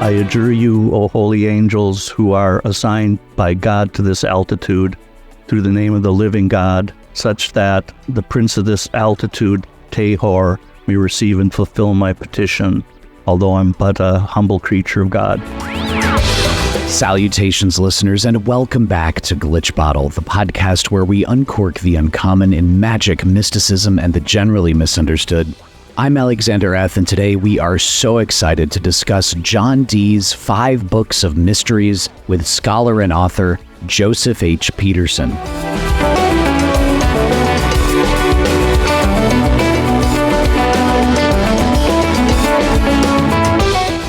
I adjure you, O holy angels, who are assigned by God to this altitude, through the name of the living God, such that the prince of this altitude, Tehor, may receive and fulfill my petition, although I'm but a humble creature of God. Salutations, listeners, and welcome back to Glitch Bottle, the podcast where we uncork the uncommon in magic, mysticism, and the generally misunderstood. I'm Alexander Eth, and today we are so excited to discuss John Dee's 5 books of mysteries with scholar and author Joseph H. Peterson.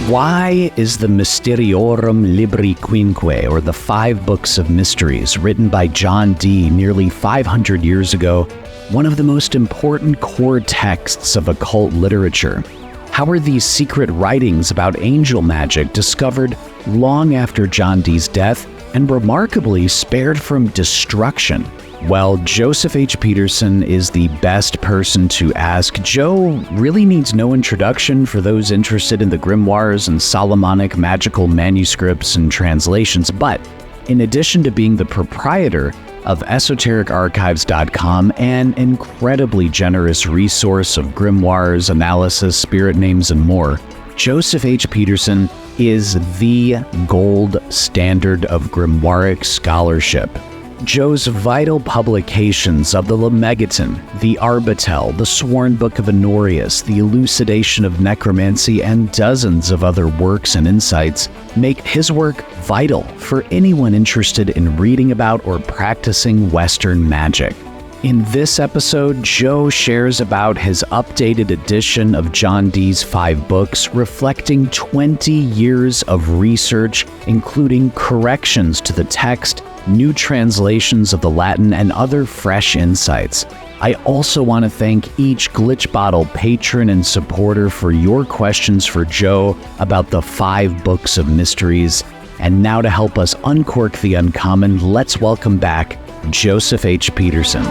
Why is the Mysteriorum Libri Quinque, or the 5 books of mysteries, written by John Dee nearly 500 years ago, one of the most important core texts of occult literature? How are these secret writings about angel magic discovered long after John Dee's death and remarkably spared from destruction? Well, Joseph H. Peterson is the best person to ask. Joe really needs no introduction for those interested in the grimoires and Solomonic magical manuscripts and translations, but in addition to being the proprietor of EsotericArchives.com, an incredibly generous resource of grimoires, analysis, spirit names, and more, Joseph H. Peterson is the gold standard of grimoiric scholarship. Joe's vital publications of the Lemegeton, the Arbatel, the Sworn Book of Honorius, the Elucidation of Necromancy, and dozens of other works and insights make his work vital for anyone interested in reading about or practicing Western magic. In this episode, Joe shares about his updated edition of John Dee's 5 books, reflecting 20 years of research, including corrections to the text, new translations of the Latin, and other fresh insights. I also want to thank each Glitch Bottle patron and supporter for your questions for Joe about the 5 books of mysteries. And now to help us uncork the uncommon, let's welcome back Joseph H. Peterson.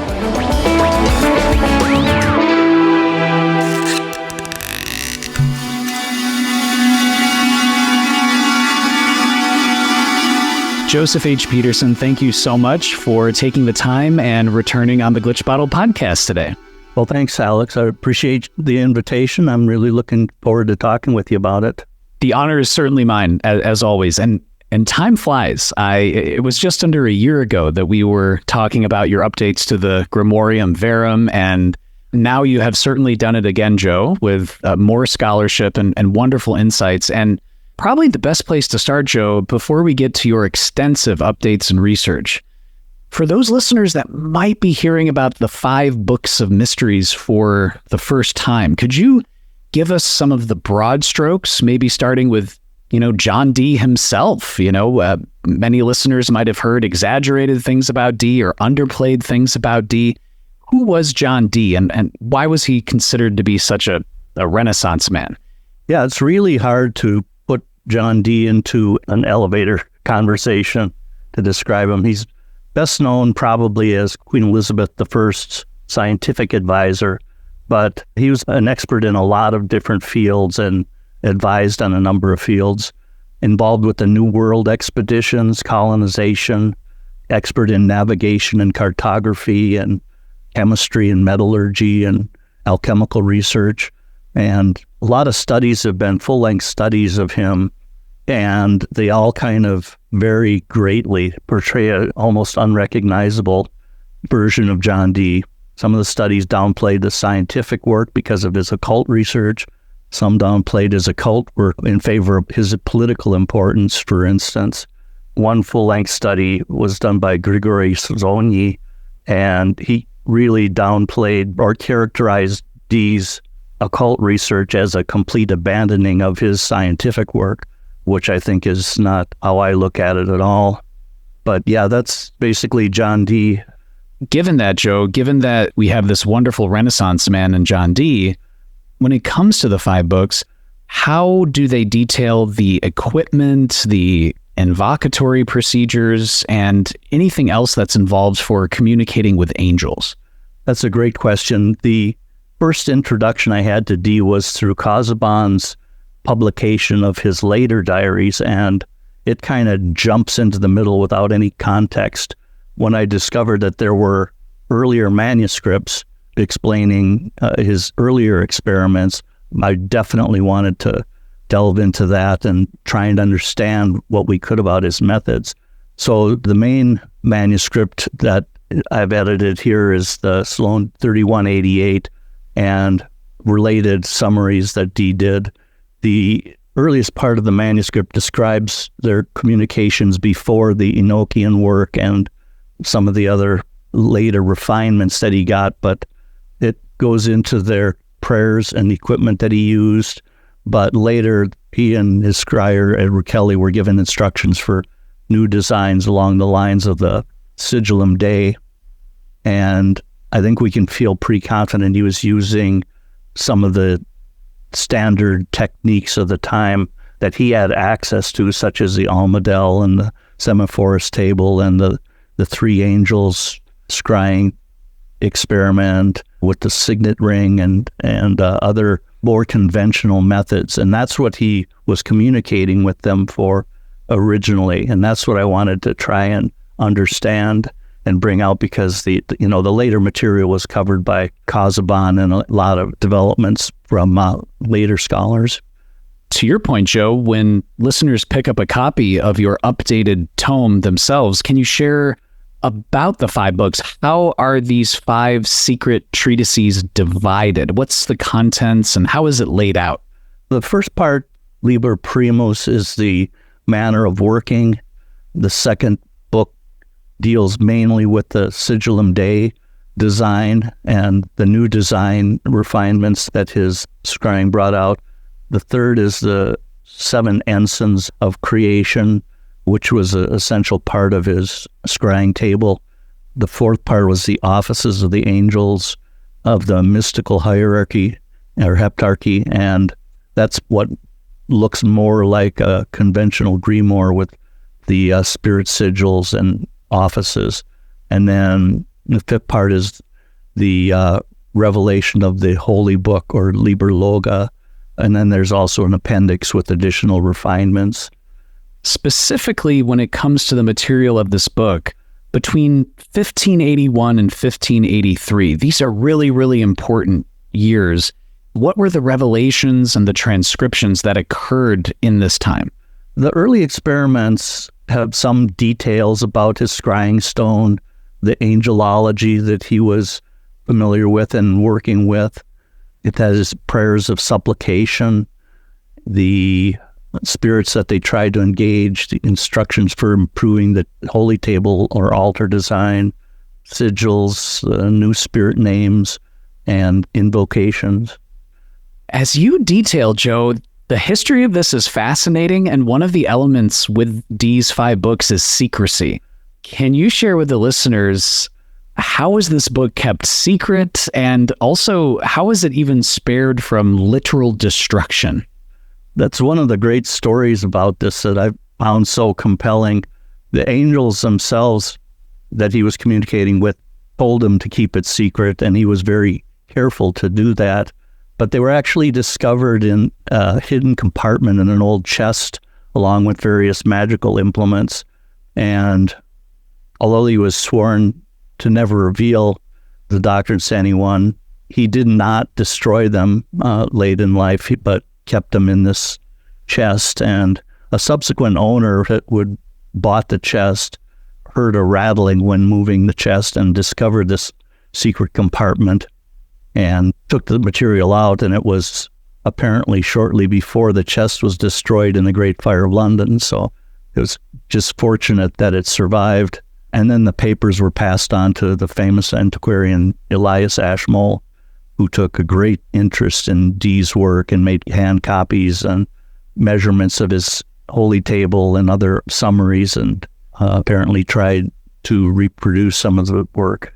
Joseph H. Peterson, thank you so much for taking the time and returning on the Glitch Bottle podcast today. Well, thanks, Alex. I appreciate the invitation. I'm really looking forward to talking with you about it. The honor is certainly mine, as always. And time flies. It was just under a year ago that we were talking about your updates to the Grimorium Verum, and now you have certainly done it again, Joe, with more scholarship and wonderful insights. And probably the best place to start, Joe, before we get to your extensive updates and research, for those listeners that might be hearing about the 5 books of mysteries for the first time, could you give us some of the broad strokes, maybe starting with, John Dee himself? Many listeners might have heard exaggerated things about Dee or underplayed things about Dee. Who was John Dee, and why was he considered to be such a Renaissance man? Yeah, it's really hard to put John Dee into an elevator conversation to describe him. He's best known probably as Queen Elizabeth I's scientific advisor, but he was an expert in a lot of different fields and advised on a number of fields, involved with the New World expeditions, colonization, expert in navigation and cartography and chemistry and metallurgy and alchemical research. And a lot of studies have been full-length studies of him, and they all kind of vary greatly, portray an almost unrecognizable version of John Dee. Some of the studies downplayed the scientific work because of his occult research. Some downplayed his occult work in favor of his political importance, for instance. One full-length study was done by Grigory Szonyi, and he really downplayed or characterized Dee's occult research as a complete abandoning of his scientific work, which I think is not how I look at it at all. But yeah, that's basically John Dee. Given that, Joe, given that we have this wonderful Renaissance man in John Dee, when it comes to the 5 books, how do they detail the equipment, the invocatory procedures, and anything else that's involved for communicating with angels? That's a great question. The first introduction I had to Dee was through Casaubon's publication of his later diaries, and it kind of jumps into the middle without any context. When I discovered that there were earlier manuscripts explaining his earlier experiments, I definitely wanted to delve into that and try and understand what we could about his methods. So the main manuscript that I've edited here is the Sloan 3188 and related summaries that Dee did. The earliest part of the manuscript describes their communications before the Enochian work and some of the other later refinements that he got, but it goes into their prayers and equipment that he used. But later, he and his scribe, Edward Kelly, were given instructions for new designs along the lines of the Sigillum Dei. And I think we can feel pretty confident he was using some of the standard techniques of the time that he had access to, such as the Almadel and the Semaphorus table and the three angels scrying experiment with the signet ring and other more conventional methods. And that's what he was communicating with them for originally. And that's what I wanted to try and understand and bring out, because the later material was covered by Casaubon and a lot of developments from later scholars. To your point, Joe, when listeners pick up a copy of your updated tome themselves, can you share about the 5 books? How are these 5 secret treatises divided? What's the contents and how is it laid out? The first part, Liber Primus, is the manner of working. The second book deals mainly with the Sigillum Dei design and the new design refinements that his scrying brought out. The third is the 7 ensigns of creation, which was an essential part of his scrying table. The fourth part was the offices of the angels of the mystical hierarchy or heptarchy, and that's what looks more like a conventional grimoire with the spirit sigils and offices. And then the fifth part is the revelation of the holy book or Liber Loga, and then there's also an appendix with additional refinements. Specifically, when it comes to the material of this book, between 1581 and 1583, these are really, really important years. What were the revelations and the transcriptions that occurred in this time? The early experiments have some details about his scrying stone, the angelology that he was familiar with and working with. It has prayers of supplication, the spirits that they tried to engage, the instructions for improving the holy table or altar design, sigils, new spirit names, and invocations. As you detail, Joe, the history of this is fascinating, and one of the elements with Dee's 5 books is secrecy. Can you share with the listeners, how is this book kept secret, and also how is it even spared from literal destruction? That's one of the great stories about this that I've found so compelling. The angels themselves that he was communicating with told him to keep it secret, and he was very careful to do that. But they were actually discovered in a hidden compartment in an old chest, along with various magical implements. And although he was sworn to never reveal the doctrines to anyone, he did not destroy them late in life, but kept them in this chest. And a subsequent owner who bought the chest heard a rattling when moving the chest and discovered this secret compartment and took the material out. And it was apparently shortly before the chest was destroyed in the Great Fire of London. So it was just fortunate that it survived. And then the papers were passed on to the famous antiquarian Elias Ashmole, who took a great interest in Dee's work and made hand copies and measurements of his holy table and other summaries, and apparently tried to reproduce some of the work.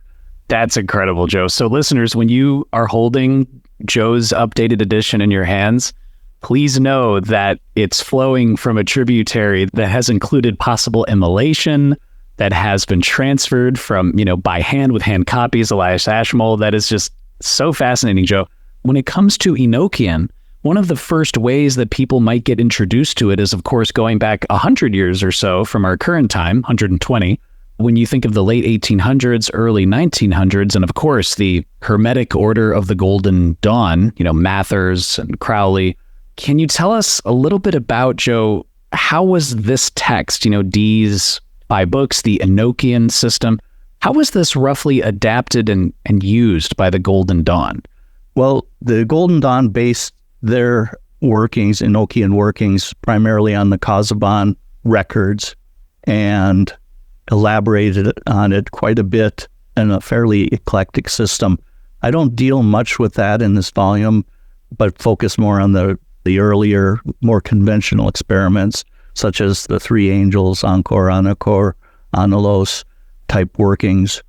That's incredible, Joe. So listeners, when you are holding Joe's updated edition in your hands, please know that it's flowing from a tributary that has included possible immolation, that has been transferred from, by hand with hand copies, Elias Ashmole. That is just so fascinating, Joe. When it comes to Enochian, one of the first ways that people might get introduced to it is, of course, going back 100 years or so from our current time, 120, when you think of the late 1800s, early 1900s, and of course, the Hermetic Order of the Golden Dawn, Mathers and Crowley. Can you tell us a little bit about, Joe, how was this text, Dee's 5 books, the Enochian system, how was this roughly adapted and used by the Golden Dawn? Well, the Golden Dawn based their workings, Enochian workings, primarily on the Casaubon records and elaborated on it quite a bit in a fairly eclectic system. I don't deal much with that in this volume, but focus more on the earlier, more conventional experiments, such as the 3 angels, Encore, Anakor, Anulos type workings.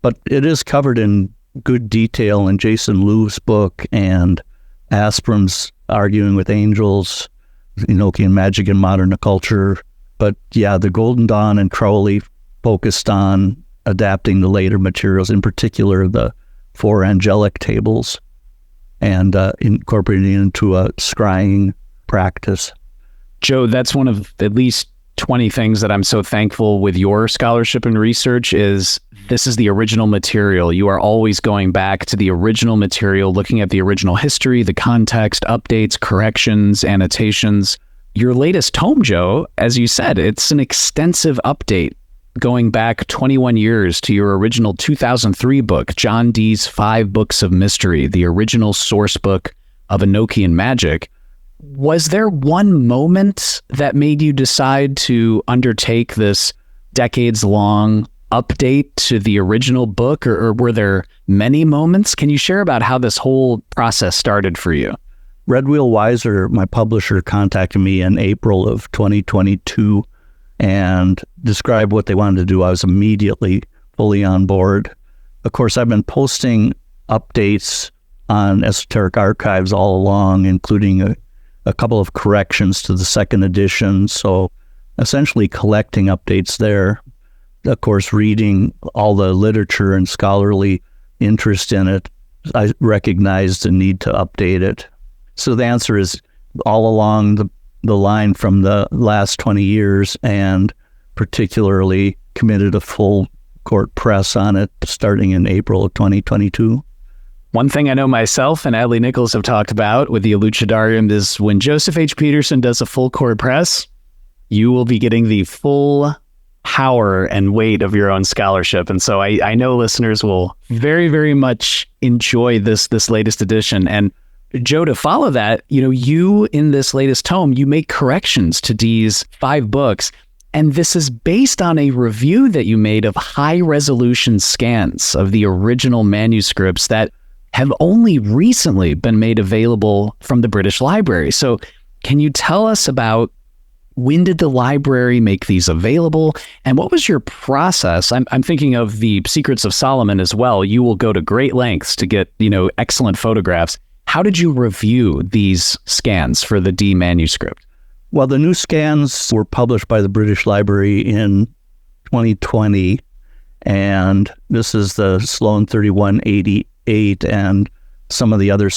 But it is covered in good detail in Jason Liu's book and Asprum's Arguing with Angels, Enochian Magic in Modern Culture. But yeah, the Golden Dawn and Crowley focused on adapting the later materials, in particular the 4 angelic tables, and incorporating it into a scrying practice. Joe, that's one of at least 20 things that I'm so thankful with your scholarship and research is this is the original material. You are always going back to the original material, looking at the original history, the context, updates, corrections, annotations. Your latest tome, Joe, as you said, it's an extensive update going back 21 years to your original 2003 book, John Dee's 5 Books of Mystery, the original source book of Enochian magic. Was there one moment that made you decide to undertake this decades-long update to the original book, or were there many moments? Can you share about how this whole process started for you? Red Wheel Weiser, my publisher, contacted me in April of 2022 and described what they wanted to do. I was immediately fully on board. Of course, I've been posting updates on Esoteric Archives all along, including a couple of corrections to the second edition. So essentially collecting updates there. Of course, reading all the literature and scholarly interest in it, I recognized the need to update it. So the answer is all along the line from the last 20 years, and particularly committed a full court press on it starting in April of 2022. One thing I know myself and Adley Nichols have talked about with the Elucidarium is when Joseph H. Peterson does a full court press, you will be getting the full power and weight of your own scholarship. And so I know listeners will very, very much enjoy this latest edition. And Joe, to follow that, you in this latest tome, you make corrections to Dee's 5 books. And this is based on a review that you made of high-resolution scans of the original manuscripts that have only recently been made available from the British Library. So can you tell us about when did the library make these available? And what was your process? I'm thinking of the Secrets of Solomon as well. You will go to great lengths to get, excellent photographs. How did you review these scans for the Dee manuscript? Well, the new scans were published by the British Library in 2020, and this is the Sloan 3188 and some of the other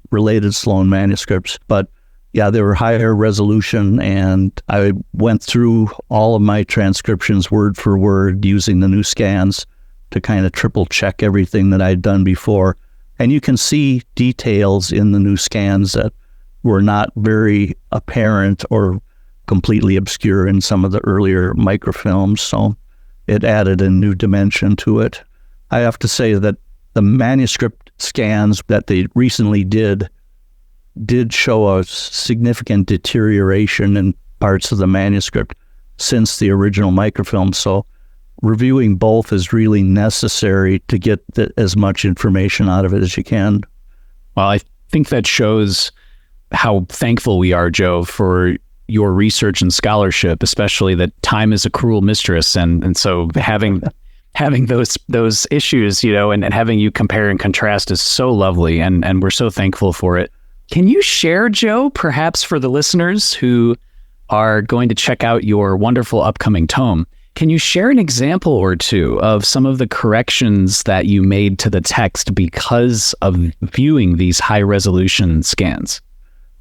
related Sloan manuscripts. But yeah, they were higher resolution, and I went through all of my transcriptions word for word using the new scans to kind of triple check everything that I'd done before. And you can see details in the new scans that were not very apparent or completely obscure in some of the earlier microfilms. So it added a new dimension to it. I have to say that the manuscript scans that they recently did show a significant deterioration in parts of the manuscript since the original microfilm. So reviewing both is really necessary to get as much information out of it as you can. Well, I think that shows how thankful we are, Joe, for your research and scholarship, especially that time is a cruel mistress. And so having those issues, and having you compare and contrast is so lovely. And we're so thankful for it. Can you share, Joe, perhaps for the listeners who are going to check out your wonderful upcoming tome, can you share an example or two of some of the corrections that you made to the text because of viewing these high-resolution scans?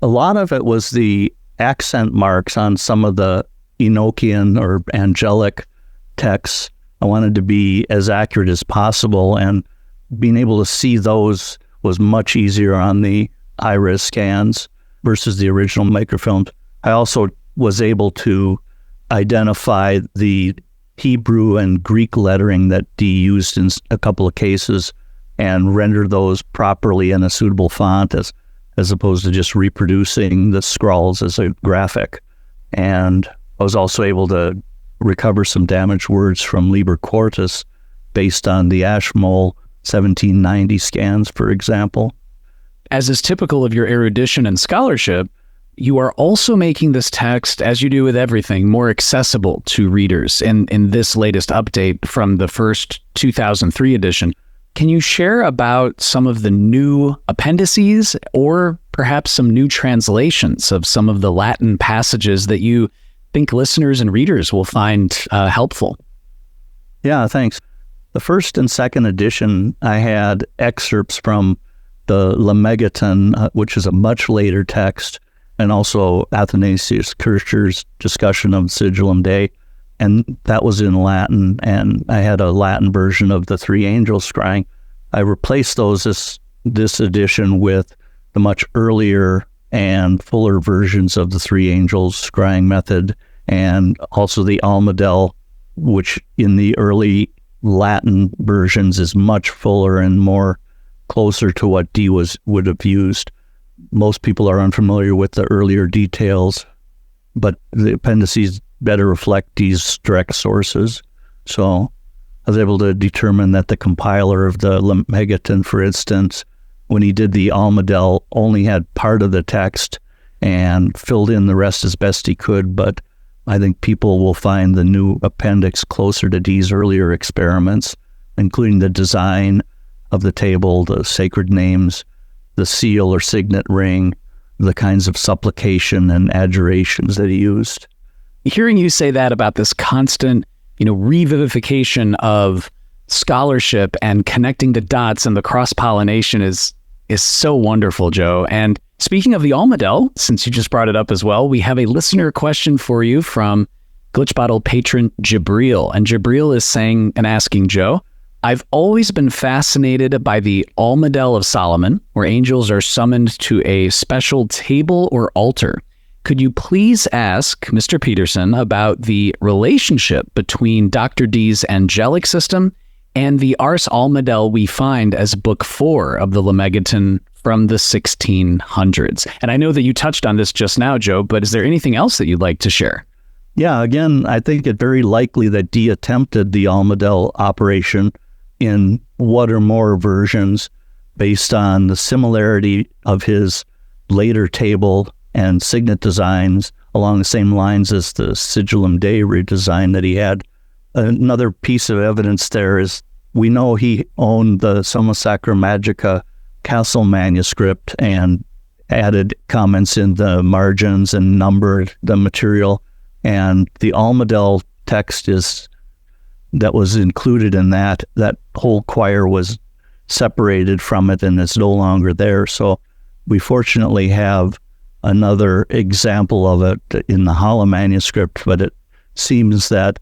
A lot of it was the accent marks on some of the Enochian or angelic texts. I wanted to be as accurate as possible, and being able to see those was much easier on the iris scans versus the original microfilms. I also was able to identify the Hebrew and Greek lettering that Dee used in a couple of cases and render those properly in a suitable font as opposed to just reproducing the scrawls as a graphic. And I was also able to recover some damaged words from Liber Quartus based on the Ashmole 1790 scans, for example. As is typical of your erudition and scholarship, you are also making this text, as you do with everything, more accessible to readers in this latest update from the first 2003 edition. Can you share about some of the new appendices or perhaps some new translations of some of the Latin passages that you think listeners and readers will find helpful? Yeah, thanks. The first and second edition, I had excerpts from the Libri, which is a much later text, and also Athanasius Kircher's discussion of Sigillum Dei, and that was in Latin, and I had a Latin version of the Three Angels scrying. I replaced those this edition with the much earlier and fuller versions of the Three Angels scrying method, and also the Almadel, which in the early Latin versions is much fuller and more closer to what Dee would have used. Most people are unfamiliar with the earlier details, but the appendices better reflect Dee's direct sources. So I was able to determine that the compiler of the Libri, for instance, when he did the Almadel, only had part of the text and filled in the rest as best he could, but I think people will find the new appendix closer to Dee's earlier experiments, including the design of the table, the sacred names, the seal or signet ring, the kinds of supplication and adjurations that he used. Hearing you say that about this constant, revivification of scholarship and connecting the dots and the cross-pollination is so wonderful, Joe. And speaking of the Almadel, since you just brought it up as well, we have a listener question for you from Glitch Bottle patron Jabril. And Jabril is saying and asking Joe, I've always been fascinated by the Almadel of Solomon, where angels are summoned to a special table or altar. Could you please ask Mr. Peterson about the relationship between Dr. Dee's angelic system and the Ars Almadel we find as Book 4 of the Libri from the 1600s? And I know that you touched on this just now, Joe, but is there anything else that you'd like to share? Yeah, again, I think it very likely that Dee attempted the Almadel operation in one or more versions based on the similarity of his later table and signet designs along the same lines as the Sigillum Dei redesign that he had. Another piece of evidence there is we know he owned the Summa Sacra Magica Castle manuscript and added comments in the margins and numbered the material. And the Almadel text that was included in that whole choir was separated from it and is no longer there. So we fortunately have another example of it in the Hala manuscript, but it seems that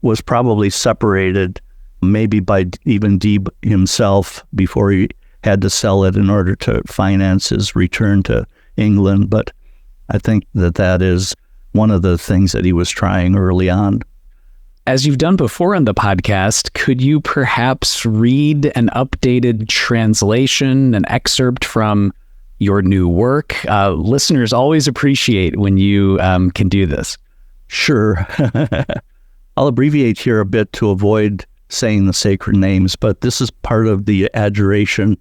was probably separated maybe by even Dee himself before he had to sell it in order to finance his return to England. But I think that is one of the things that he was trying early on. As you've done before on the podcast, could you perhaps read an updated translation, an excerpt from your new work? Listeners always appreciate when you can do this. Sure. I'll abbreviate here a bit to avoid saying the sacred names, but this is part of the adjuration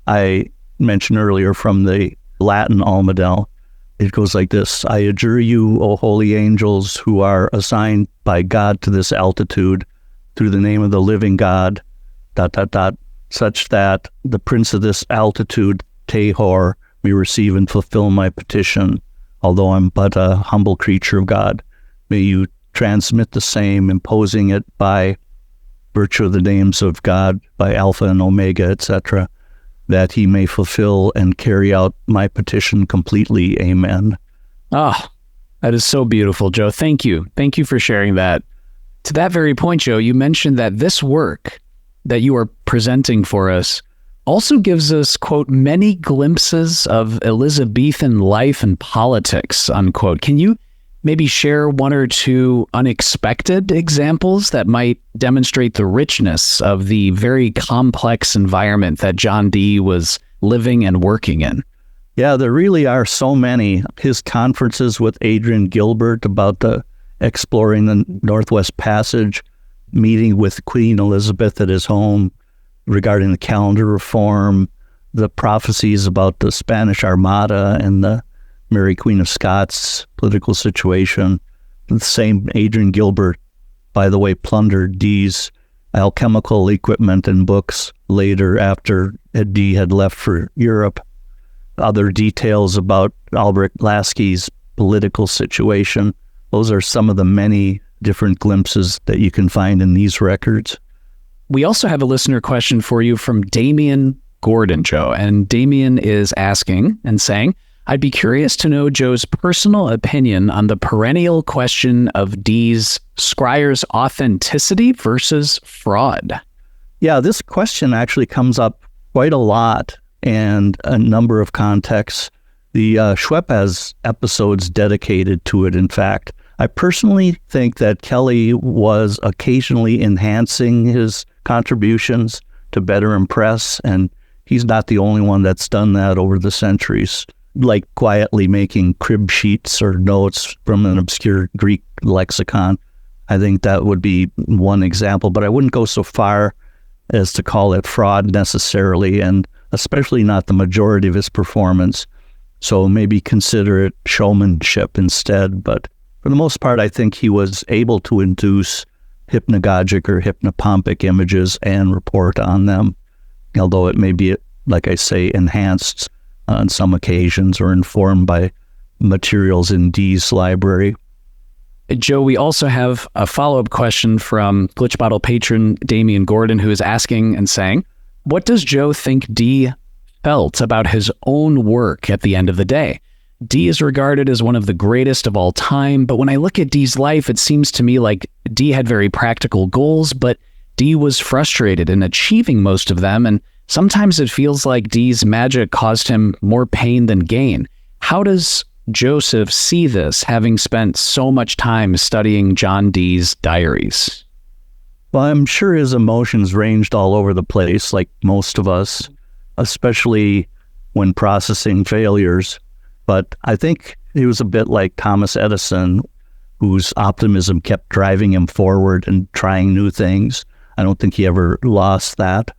I mentioned earlier from the Latin Almadel. It goes like this: I adjure you, O holy angels, who are assigned by God to this altitude, through the name of the living God, ... such that the prince of this altitude, Tehor, may receive and fulfill my petition, although I'm but a humble creature of God. May you transmit the same, imposing it by virtue of the names of God, by Alpha and Omega, etc. that he may fulfill and carry out my petition completely. Amen. Ah, that is so beautiful, Joe. Thank you. Thank you for sharing that. To that very point, Joe, you mentioned that this work that you are presenting for us also gives us, quote, many glimpses of Elizabethan life and politics, unquote. Can you maybe share one or two unexpected examples that might demonstrate the richness of the very complex environment that John Dee was living and working in? Yeah, there really are so many. His conferences with Adrian Gilbert about exploring the Northwest Passage, meeting with Queen Elizabeth at his home regarding the calendar reform, the prophecies about the Spanish Armada and the Mary Queen of Scots political situation. The same Adrian Gilbert, by the way, plundered Dee's alchemical equipment and books later after Dee had left for Europe. Other details about Albrecht Lasky's political situation. Those are some of the many different glimpses that you can find in these records. We also have a listener question for you from Damian Gordon, Joe. And Damian is asking and saying, I'd be curious to know Joe's personal opinion on the perennial question of Dee's scryer's authenticity versus fraud. Yeah, this question actually comes up quite a lot and a number of contexts. The Schwepp has episodes dedicated to it, in fact. I personally think that Kelly was occasionally enhancing his contributions to better impress, and he's not the only one that's done that over the centuries, like quietly making crib sheets or notes from an obscure Greek lexicon. I think that would be one example, but I wouldn't go so far as to call it fraud necessarily, and especially not the majority of his performance. So maybe consider it showmanship instead. But for the most part, I think he was able to induce hypnagogic or hypnopompic images and report on them, although it may be, like I say, enhanced on some occasions or informed by materials in Dee's library. Joe, we also have a follow-up question from Glitch Bottle patron Damian Gordon, who is asking and saying, what does Joe think Dee felt about his own work at the end of the day? Dee is regarded as one of the greatest of all time, but when I look at Dee's life, it seems to me like Dee had very practical goals, but Dee was frustrated in achieving most of them, and sometimes it feels like Dee's magic caused him more pain than gain. How does Joseph see this, having spent so much time studying John Dee's diaries? Well, I'm sure his emotions ranged all over the place, like most of us, especially when processing failures. But I think he was a bit like Thomas Edison, whose optimism kept driving him forward and trying new things. I don't think he ever lost that.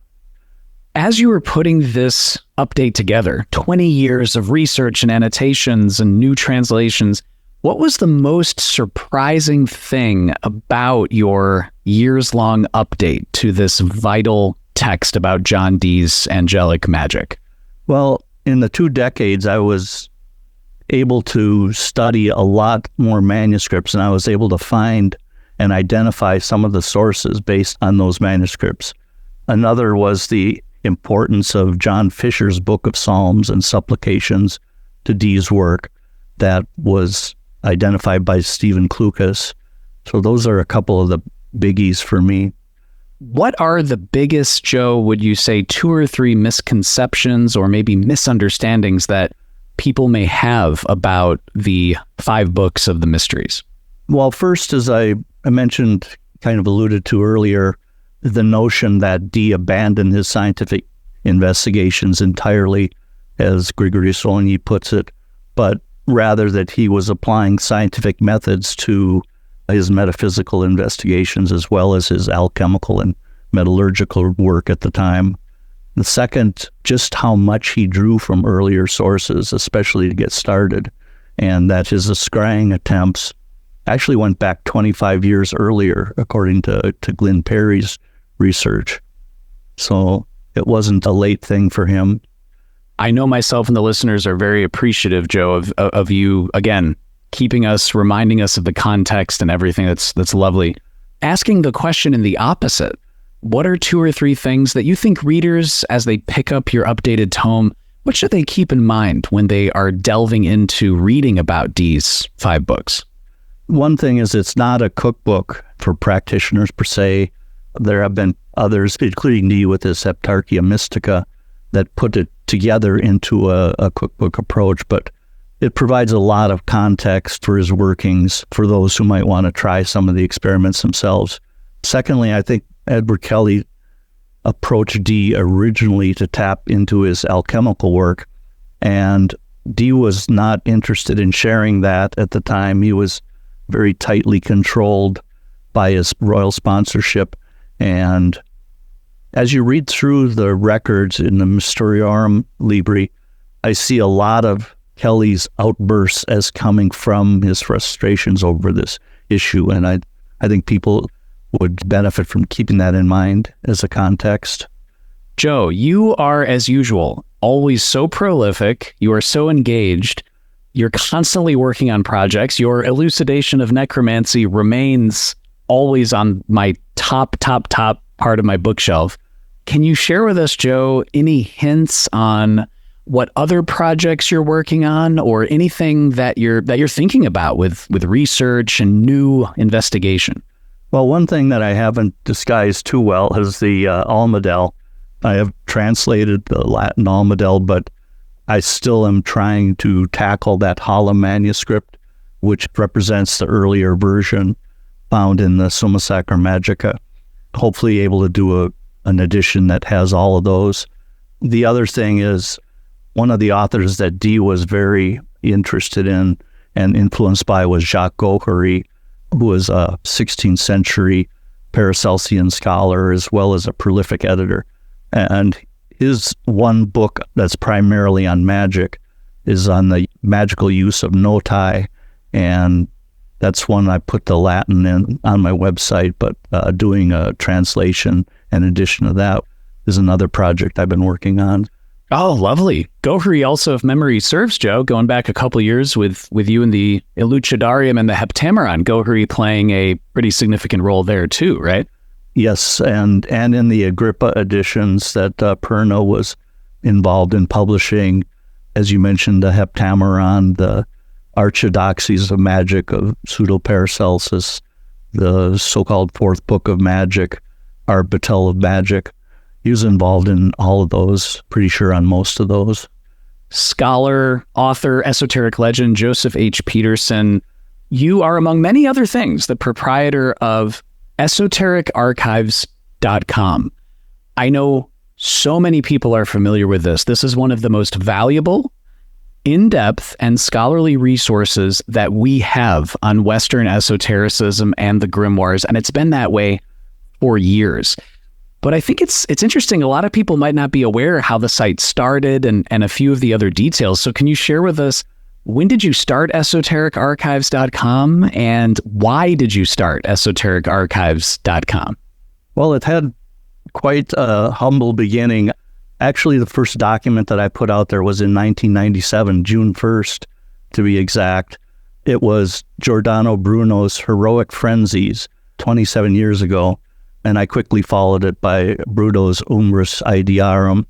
As you were putting this update together, 20 years of research and annotations and new translations, what was the most surprising thing about your years-long update to this vital text about John Dee's angelic magic? Well, in the 2 decades, I was able to study a lot more manuscripts, and I was able to find and identify some of the sources based on those manuscripts. Another was the importance of John Fisher's Book of Psalms and Supplications to Dee's work that was identified by Stephen Klukas. So those are a couple of the biggies for me. What are the biggest, Joe, would you say, 2 or 3 misconceptions or maybe misunderstandings that people may have about the 5 books of the mysteries? Well, first, as I mentioned, kind of alluded to earlier, the notion that Dee abandoned his scientific investigations entirely, as Grigory Solny puts it, but rather that he was applying scientific methods to his metaphysical investigations as well as his alchemical and metallurgical work at the time. The second, just how much he drew from earlier sources, especially to get started, and that his scrying attempts actually went back 25 years earlier, according to Glyn Perry's research. So it wasn't a late thing for him. I know myself and the listeners are very appreciative, Joe, of you, again, keeping us, reminding us of the context and everything. That's lovely. Asking the question in the opposite, what are 2 or 3 things that you think readers, as they pick up your updated tome, what should they keep in mind when they are delving into reading about Dee's 5 books? One thing is it's not a cookbook for practitioners per se. There have been others, including Dee with his Heptarchia Mystica, that put it together into a cookbook approach, but it provides a lot of context for his workings for those who might want to try some of the experiments themselves. Secondly, I think Edward Kelly approached Dee originally to tap into his alchemical work, and Dee was not interested in sharing that at the time. He was very tightly controlled by his royal sponsorship, and as you read through the records in the Mysteriorum Libri, I see a lot of Kelly's outbursts as coming from his frustrations over this issue, and I think people would benefit from keeping that in mind as a context. Joe, you are, as usual, always so prolific. You are so engaged. You're constantly working on projects. Your elucidation of necromancy remains always on my top part of my bookshelf. Can you share with us, Joe, any hints on what other projects you're working on, or anything that you're thinking about with research and new investigation? Well, one thing that I haven't disguised too well is the Almadel. I have translated the Latin Almadel, but I still am trying to tackle that Hala manuscript, which represents the earlier version found in the Summa Sacra Magica. Hopefully able to do an edition that has all of those. The other thing is, one of the authors that Dee was very interested in and influenced by was Jacques Gohary, who was a 16th century Paracelsian scholar as well as a prolific editor. And his one book that's primarily on magic is on the magical use of noti, and that's one I put the Latin in on my website, but doing a translation and edition of that is another project I've been working on. Oh, lovely. Gohary also, if memory serves, Joe, going back a couple years with you in the Elucidarium and the Heptameron, Gohary playing a pretty significant role there too, right? Yes, and in the Agrippa editions that Perno was involved in publishing, as you mentioned, the Heptameron, the Archidoxies of Magic of Pseudo-Paracelsus, the so-called Fourth Book of Magic, Arbitel of Magic. He was involved in all of those, pretty sure on most of those. Scholar, author, esoteric legend, Joseph H. Peterson. You are, among many other things, the proprietor of EsotericArchives.com. I know so many people are familiar with this. This is one of the most valuable, in-depth, and scholarly resources that we have on Western esotericism and the grimoires, and it's been that way for years. But I think it's interesting. A lot of people might not be aware how the site started and a few of the other details. So can you share with us, when did you start EsotericArchives.com, and why did you start EsotericArchives.com? Well, it had quite a humble beginning. Actually, the first document that I put out there was in 1997, June 1st, to be exact. It was Giordano Bruno's Heroic Frenzies, 27 years ago. And I quickly followed it by Bruno's Umbris Idearum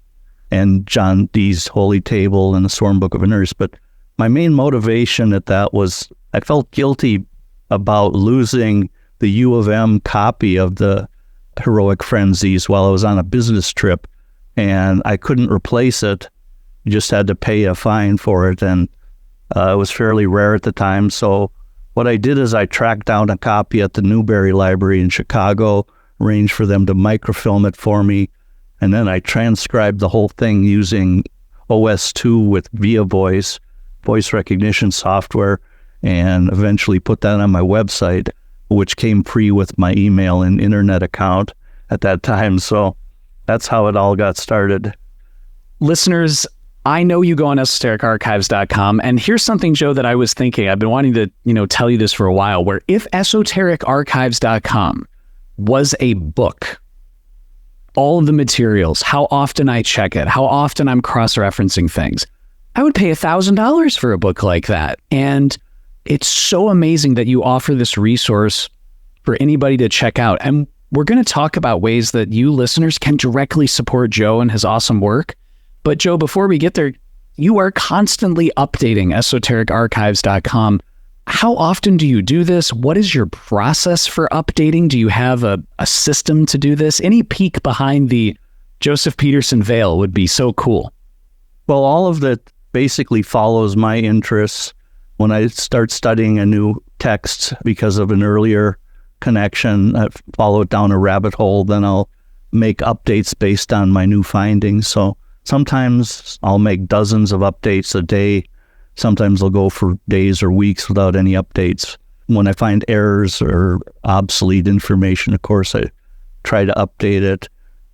and John Dee's Holy Table and the Sworn Book of Iners. But my main motivation at that was I felt guilty about losing the U of M copy of the Heroic Frenzies while I was on a business trip, and I couldn't replace it. You just had to pay a fine for it, and it was fairly rare at the time. So what I did is I tracked down a copy at the Newberry Library in Chicago, arranged for them to microfilm it for me, and then I transcribed the whole thing using OS2 with VIA voice recognition software, and eventually put that on my website, which came free with my email and internet account at that time. So that's how it all got started. Listeners, I know you go on EsotericArchives.com, and here's something, Joe, that I was thinking. I've been wanting to, tell you this for a while, where if EsotericArchives.com was a book, all of the materials, how often I check it, how often I'm cross-referencing things, I would pay $1,000 for a book like that. And it's so amazing that you offer this resource for anybody to check out. And we're going to talk about ways that you listeners can directly support Joe and his awesome work. But Joe, before we get there, you are constantly updating esotericarchives.com. How often do you do this? What is your process for updating? Do you have a system to do this? Any peek behind the Joseph Peterson veil would be so cool. Well, all of that basically follows my interests. When I start studying a new text because of an earlier connection, I follow it down a rabbit hole, then I'll make updates based on my new findings. So sometimes I'll make dozens of updates a day. Sometimes I'll go for days or weeks without any updates. When I find errors or obsolete information, of course, I try to update it.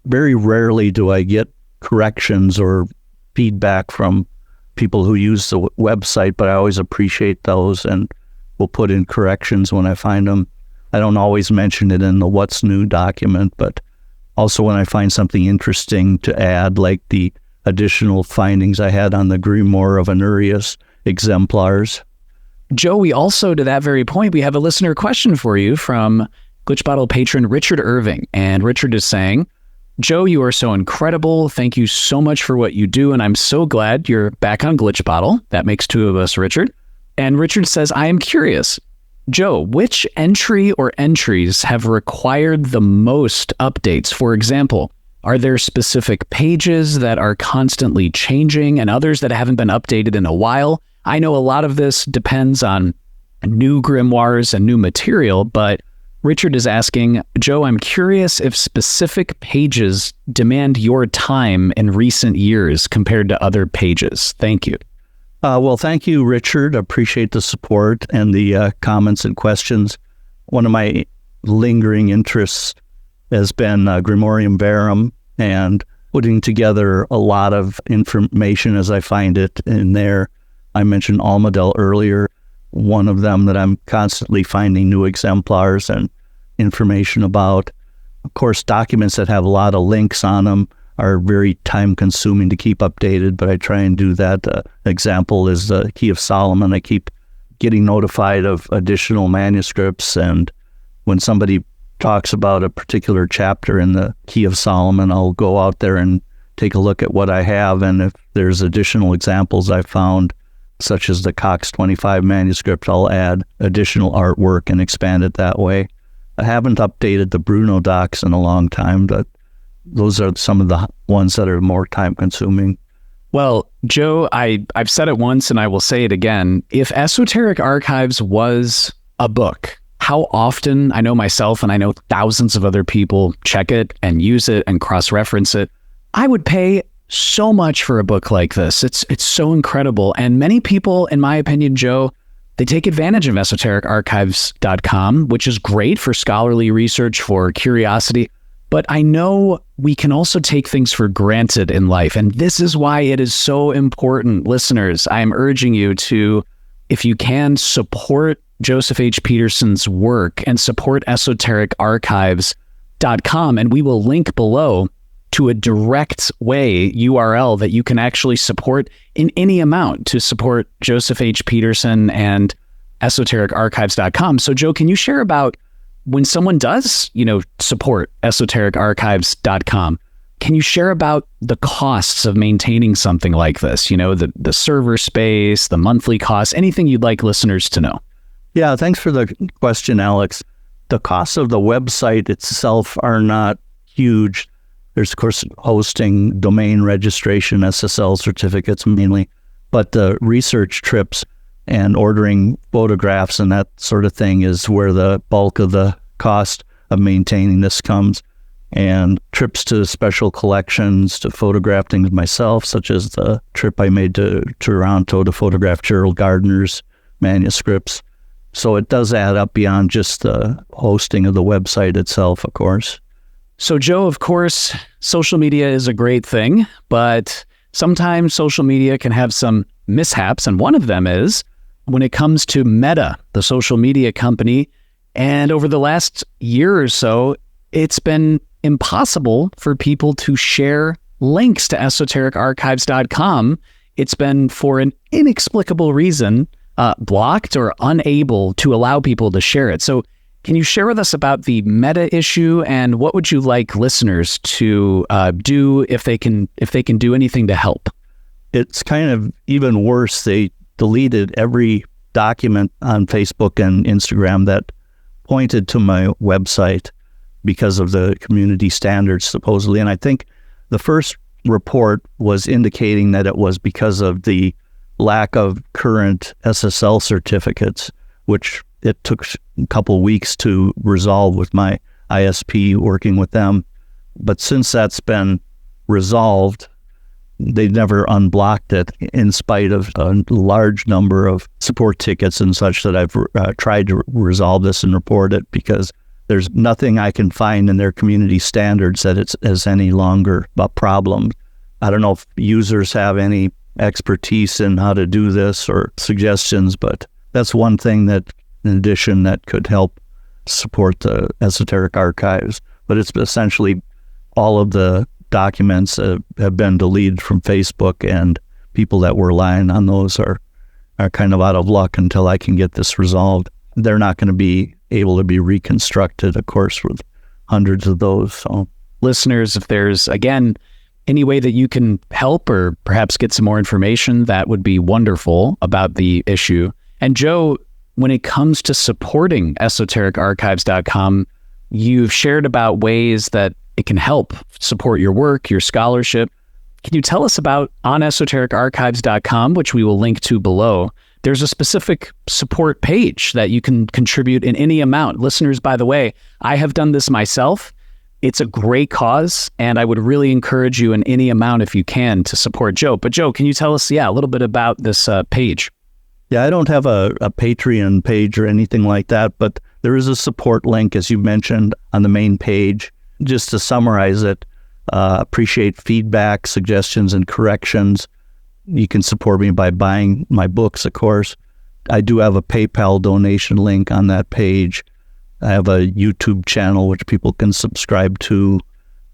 Very rarely do I get corrections or feedback from people who use the website, but I always appreciate those and will put in corrections when I find them. I don't always mention it in the What's New document, but also when I find something interesting to add, like the additional findings I had on the Grimoire of Honorius exemplars. Joe, we also, to that very point, we have a listener question for you from Glitch Bottle patron Richard Irving. And Richard is saying, Joe, you are so incredible. Thank you so much for what you do. And I'm so glad you're back on Glitch Bottle. That makes two of us, Richard. And Richard says, I am curious, Joe, which entry or entries have required the most updates? For example, are there specific pages that are constantly changing and others that haven't been updated in a while? I know a lot of this depends on new grimoires and new material, but Richard is asking, Joe, I'm curious if specific pages demand your time in recent years compared to other pages. Thank you. Well, thank you, Richard. Appreciate the support and the comments and questions. One of my lingering interests has been Grimorium Verum and putting together a lot of information as I find it in there. I mentioned Almadel earlier, one of them that I'm constantly finding new exemplars and information about. Of course, documents that have a lot of links on them are very time-consuming to keep updated, but I try and do that. Example is the Key of Solomon. I keep getting notified of additional manuscripts, and when somebody talks about a particular chapter in the Key of Solomon, I'll go out there and take a look at what I have, and if there's additional examples I found, such as the Cox 25 manuscript, I'll add additional artwork and expand it that way. I haven't updated the Bruno docs in a long time, but those are some of the ones that are more time-consuming. Well, Joe, I've said it once and I will say it again. If Esoteric Archives was a book, how often, I know myself and I know thousands of other people check it and use it and cross-reference it, I would pay so much for a book like this. It's so incredible. And many people, in my opinion, Joe, they take advantage of esotericarchives.com, which is great for scholarly research, for curiosity. But I know we can also take things for granted in life. And this is why it is so important. Listeners, I am urging you to, if you can, support Joseph H. Peterson's work and support esotericarchives.com. And we will link below to a direct way URL that you can actually support in any amount to support Joseph H. Peterson and esotericarchives.com. So Joe, can you share about when someone does, support esotericarchives.com, can you share about the costs of maintaining something like this? The server space, the monthly costs, anything you'd like listeners to know? Yeah, thanks for the question, Alex. The costs of the website itself are not huge. There's, of course, hosting, domain registration, SSL certificates mainly, but the research trips and ordering photographs and that sort of thing is where the bulk of the cost of maintaining this comes. And trips to special collections to photograph things myself, such as the trip I made to Toronto to photograph Gerald Gardner's manuscripts. So it does add up beyond just the hosting of the website itself, of course. So Joe, of course, social media is a great thing, but sometimes social media can have some mishaps. And one of them is when it comes to Meta, the social media company. And over the last year or so, it's been impossible for people to share links to esotericarchives.com. It's been, for an inexplicable reason, blocked or unable to allow people to share it. So Can you share with us about the meta issue, and what would you like listeners to do if they can do anything to help? It's kind of even worse. They deleted every document on Facebook and Instagram that pointed to my website because of the community standards, supposedly. And I think the first report was indicating that it was because of the lack of current SSL certificates, which it took a couple of weeks to resolve with my ISP working with them. But since that's been resolved, they never unblocked it, in spite of a large number of support tickets and such that I've tried to resolve this and report it, because there's nothing I can find in their community standards that it's as any longer a problem. I don't know if users have any expertise in how to do this or suggestions, but that's one thing that, in addition, that could help support the Esoteric Archives. But it's essentially all of the documents have been deleted from Facebook, and people that were relying on those are kind of out of luck until I can get this resolved. They're not going to be able to be reconstructed, of course, with hundreds of those. So, listeners, if there's, again, any way that you can help or perhaps get some more information, that would be wonderful about the issue. And Joe, when it comes to supporting esotericarchives.com, you've shared about ways that it can help support your work, your scholarship. Can you tell us about on esotericarchives.com, which we will link to below? There's a specific support page that you can contribute in any amount. Listeners, by the way, I have done this myself. It's a great cause, and I would really encourage you in any amount, if you can, to support Joe. But Joe, can you tell us, a little bit about this page? Yeah, I don't have a Patreon page or anything like that, but there is a support link, as you mentioned, on the main page. Just to summarize it, appreciate feedback, suggestions, and corrections. You can support me by buying my books, of course. I do have a PayPal donation link on that page. I have a YouTube channel which people can subscribe to.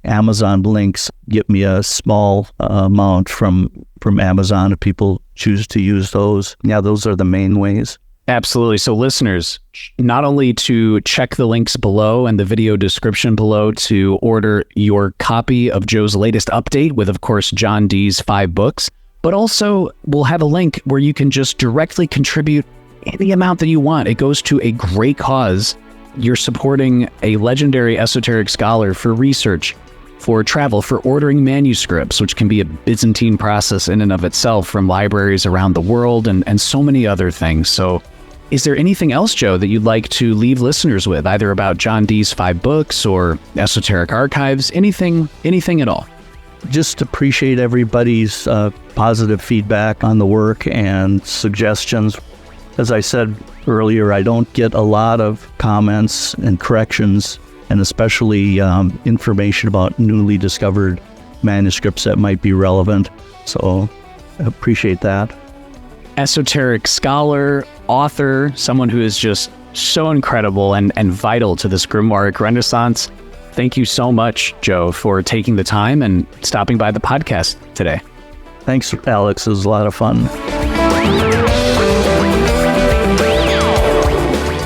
Amazon links get me a small amount from Amazon if people choose to use those. Yeah, those are the main ways. Absolutely. So listeners, not only to check the links below and the video description below to order your copy of Joe's latest update with, of course, John Dee's 5 books, but also we'll have a link where you can just directly contribute any amount that you want. It goes to a great cause. You're supporting a legendary esoteric scholar for research, for travel, for ordering manuscripts, which can be a Byzantine process in and of itself, from libraries around the world, and so many other things. So is there anything else, Joe, that you'd like to leave listeners with, either about John Dee's 5 books or Esoteric Archives, anything at all? Just appreciate everybody's positive feedback on the work and suggestions. As I said earlier, I don't get a lot of comments and corrections, and especially information about newly discovered manuscripts that might be relevant. So I appreciate that. Esoteric scholar, author, someone who is just so incredible and vital to this grimoire renaissance. Thank you so much, Joe, for taking the time and stopping by the podcast today. Thanks, Alex. It was a lot of fun.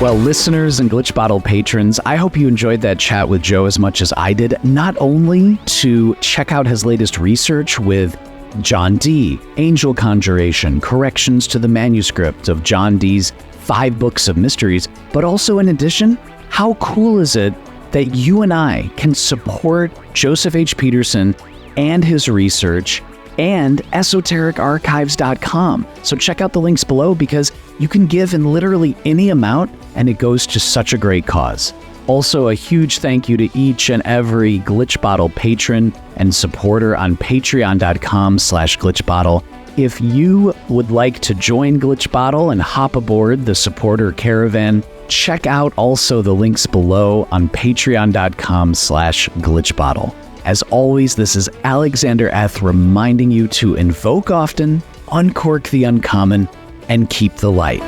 Well, listeners and Glitch Bottle patrons, I hope you enjoyed that chat with Joe as much as I did, not only to check out his latest research with John Dee, Angel Conjuration, corrections to the manuscript of John Dee's 5 books of mysteries, but also, in addition, how cool is it that you and I can support Joseph H. Peterson and his research and esotericarchives.com. So check out the links below, because you can give in literally any amount and it goes to such a great cause. Also, a huge thank you to each and every Glitch Bottle patron and supporter on patreon.com/glitchbottle. If you would like to join Glitch Bottle and hop aboard the supporter caravan, check out also the links below on patreon.com/glitchbottle. As always, this is Alexander Eth reminding you to invoke often, uncork the uncommon, and keep the light.